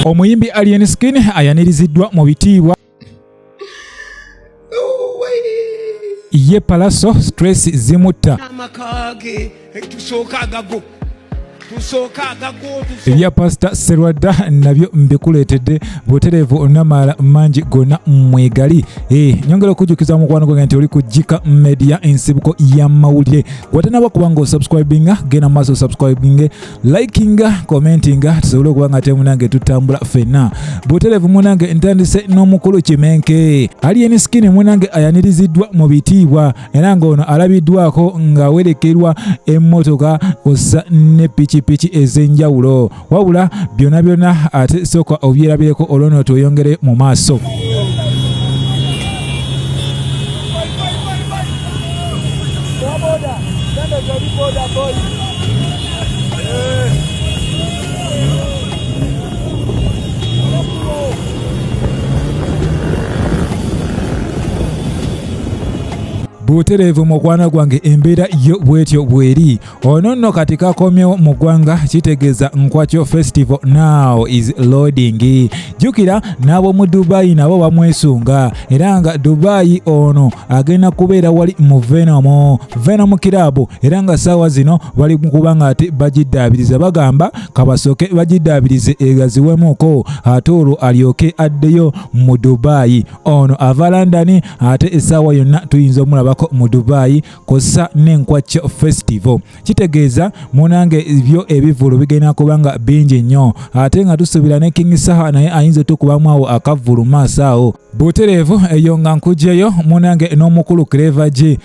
Omuyimbi Alien Skin ayaniriziddwa mu bitiibwa ye Pallaso stress zimutta ebya Pastor Serwadda nabyo mbikuleetedde butereevu namala mangi gonna mwegali. Nyongera okujjukiza mukwano gwange nti oli ku KIKA Media ensibuko ya mawulire. Watanaba kubanga osubscribinga genda maaso subscribing, likinga, commentinga tusobole okubanga ate munange tutambula ffenna. Butereevu munange ntandise n'omukulu Kimenke. Alien Skin munange ayaniriziddwa mu bitiibwa era ng'ono alabiddwako ng'awerekerwa emmotoka ossa ne piki ezenjawulo. Wabula byonna ate sooka obyerabireko olwono tuyongere mu maaso. Butereevu mukwana gwange embeera yo bwetyo bweri. Ono nno kati kakomyewo mu ggwanga kitegeeza Nkwakyo Festival now is loading. Jjukira n'abo mu Dubai nabo bamwesunga era nga Dubai ono agenda kubeera wali mu Venom Club era nga ssaawa zino bali kubanga ate bagiddaabiriza bagamba kabasooke bagiddaabirize egaziwemuko ate olwo alyoke addeyo mu Dubai. Ono ava London ate essaawa yonna tuyinza omulabako mu Dubai kosa n'Enkwakyo Festival. Kitegeeza munange byo ebivulu bigenda kubanga bingi nnyo ate nga tusubira ne King Saha naye ayinza tukubamu awo akavulu maaso awo. Butereevu eyo nga nkugyeyo munange n'omukulu Clever G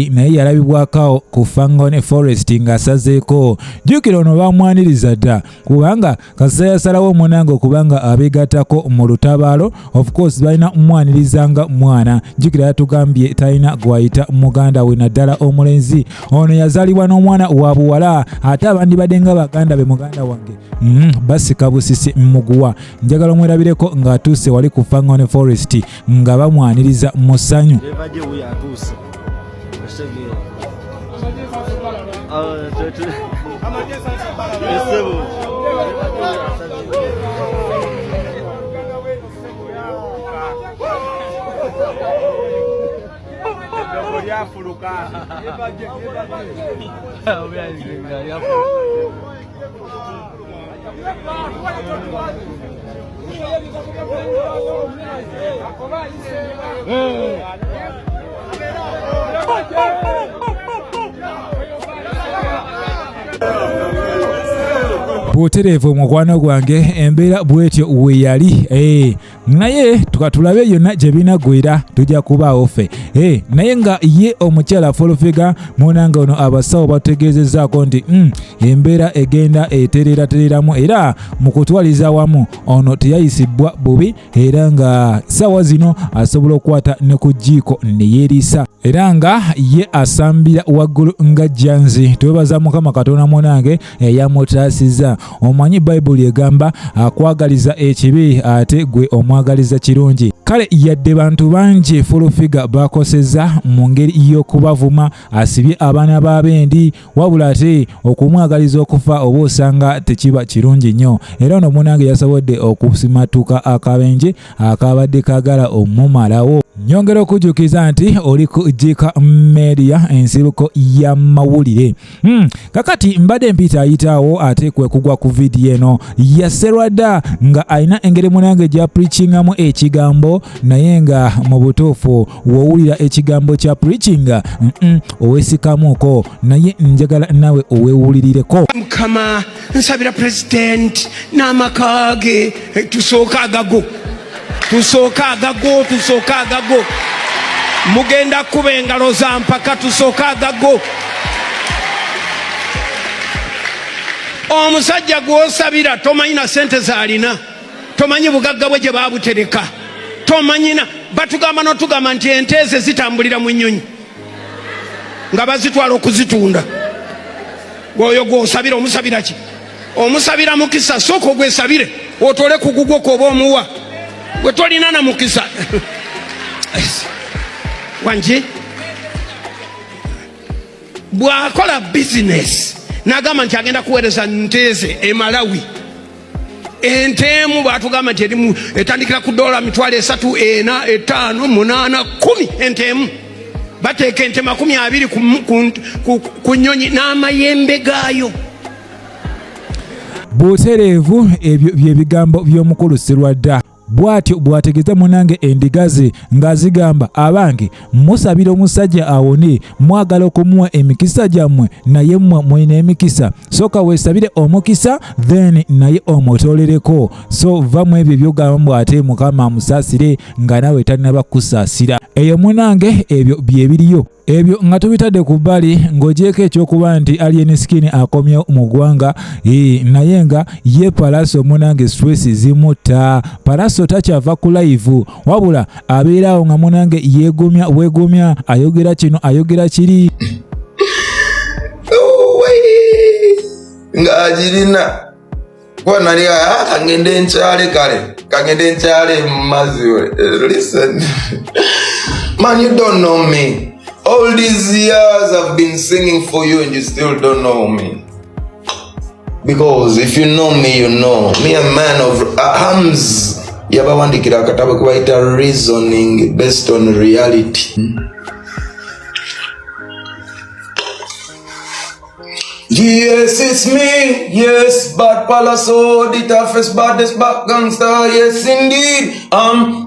naye yalabibwako ku Fangone Forest ng'asazeeko. Jjukira ono bamwaniriza dda kubanga kasa yasalawo munange okubanga abeegattako mu lutabaalo. Of course balina mumwanirizanga mwana. Jjukira yatugambye talina gwayita muganda we naddala omulenzi. Ono yazaalibwa n'omwana wa buwala ate abandi badenga baganda be muganda wange basika busisi muguwa. Njagala mwerabireko ng'atuuse wali ku Fangone Forest nga bamwaniriza mu ssanyu. Butereevu mukwano gwange embeera bwetyo we yali. Naye tukatulabe yonna gye binagwira tujja kubaawo ffe. Naye nga ye omukyala fullfigure munange ono abasawo bategeezezzaako nti embeera egenda etereratereramu era mu kutwaliza wamu ono teyayisibwa bubi era nga ssaawa zino asobola okukwata ne ku jjiiko ne yeeriisa era nga ye asambira waggulu nga jjanzi. Twebaza Mukama Katonda munange eyamutaasizza. Omanyi Bayibuli egamba akwagaliza ekibi ate gwe omwagaliza kirungi. Kale yadde bantu bangi fullfigure bakoseza mu ngeri y'okubavuma asibye abaana b'abendi wabula ate okumwagaliza okufa oba osanga tekiba kirungi nnyo. Era ono munange yasobodde okusimatuka akabenje akabadde kagala omumalawo. Nyongera okujjukiza nti oli ku KIKA Media ensibuko ya mawulire. Kakati mbadde mpita ayitaawo ate kwe kugwa ku vidiyo eno ya Serwadda nga alina engeri munange gya preachingamu ekigambo naye nga mu butuufu wowulira ekigambo kya preachinga owesikamuuko naye njagala nawe owewulirireko. Mukama nsabira president n'amaka ge tusooka agago mugenda kuba engalo za mpaka tusooka agago. Omusajja gw'osabira tomanyi na sente z'alina, tomanyi bugagga bwe gye baabutereka, tomanyina batugamba n'otugamba nti ente ze zitambulira mu nnyonyi nga bazitwala okuzitunda. Gwoyo gw'osabira omusabira ki? Omusabira mukisa, sooka ogwesabire otole ku gugwo kwoba omuwa gwe tolina na mukisa. Wanje bw'akola bizinesi n'agamba nti agenda kuweereza nteze e Malawi entemu batugamba nti erimu etandikira ku $3, 3, 4, 5, 8, 10 entemu bateeka ente 20 ku nnyonyi n'amayembe gaayo. Butereevu ebyo byebigambo by'omukulu Sserwadda bw'atyo bw'ategeeza munange endiga ze ng'azigamba abange musabira omusajja awone mwagala okumuwa emikisa gyammwe naye mmwe mulina emikisa sooka weesabire omukisa then naye omutoolereko so va mu ebyo by'ogamba ate Mukama amusaasire nga nawe talinaba kusaasira eyo munange ebyo byebiriyo ebyo nga tubitadde ku bbali ng'ogyeko ekyokuba nti Alien Skin akomyewo mu ggwanga naye nga ye Pallaso munange stress zimutta. Pallaso takyava ku live wabula abeerawo nga munange weegumya ayogera kino ayogera kiri nga agirina kwanali kangende nkyale kangende nkyale mumazi. Listen man, you don't know me. All these years I've been singing for you and you still don't know me. Because if you know me, you know. Me a man of arms. Yabawandikira akatabo kubaita reasoning based on reality. Yes, it's me. Yes, but Pallaso, the toughest, baddest back gangster. Yes, indeed.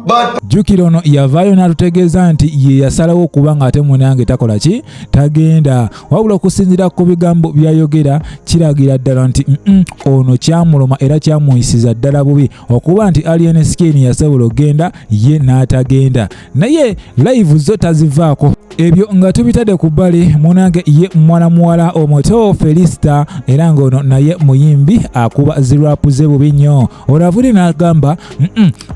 But jjukira ono yavaayo n'atutegeeza nti ye yasalawo okuba ng'ate munange takola ki tagenda wabula okusinziira ku bigambo byayogera kiragira ddala nti ono kyamuloma era kyamuyisiza ddala bubi okuba nti Alien Skin yasobola okgenda ye n'atagenda naye live zo tazivaako ebyo nga tubitadde ku bbali munange ye mwana muwala omuto Felista era ng'ono naye muyimbi akuba ziraapu ze bubi nnyo olavuli n'agamba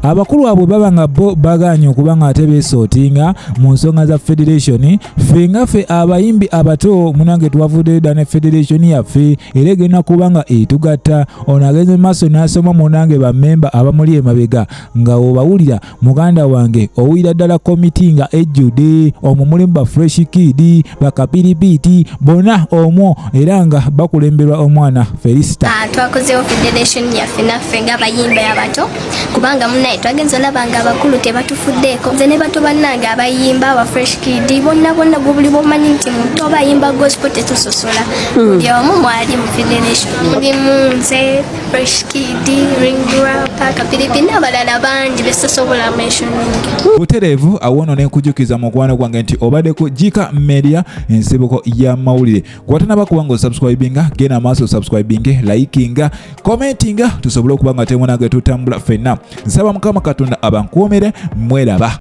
abakulu abo baba nga bo baganye okuba nga ate beesootinga mu nsonga za federation ffe nga ffe abayimbi abato munange twavudde dda ne federation yaffe era egenda kuba nga etugatta ono agenze mu maaso n'asoma munange bammemba abamuli emabega nga obawulira muganda wange owulira ddala komiti nga ejjude omwo mulimu ba fresh kid bakapiripiti bonna omwo era nga bakulemberwa omwana Felista. Twakozeewo federation yaffe naffe ng'abayimbi abato kubanga munnaye twagenza olaba nga abakulu tebatufuddeeko nze ne bato bannange abayimba aba fresh kid bonna gwe buli bwomanyi nti muto bayimba gospel tetusosola buli omu mwali mu federation mulimu nze fresh kid ring rapa kapiripi n'abalala bangi besosobola mentioning. Butereevu awono n'enkujukiza mukwano gwange nti obaddeko KIKA Media ensibuko ya mawulire kwatanaba kubanga osubscribinga genda maaso subscribinge likinga commentinga tusobole okuba nga temunange tutambula ffenna nsaba Mukama Katonda abankuumire mweraba.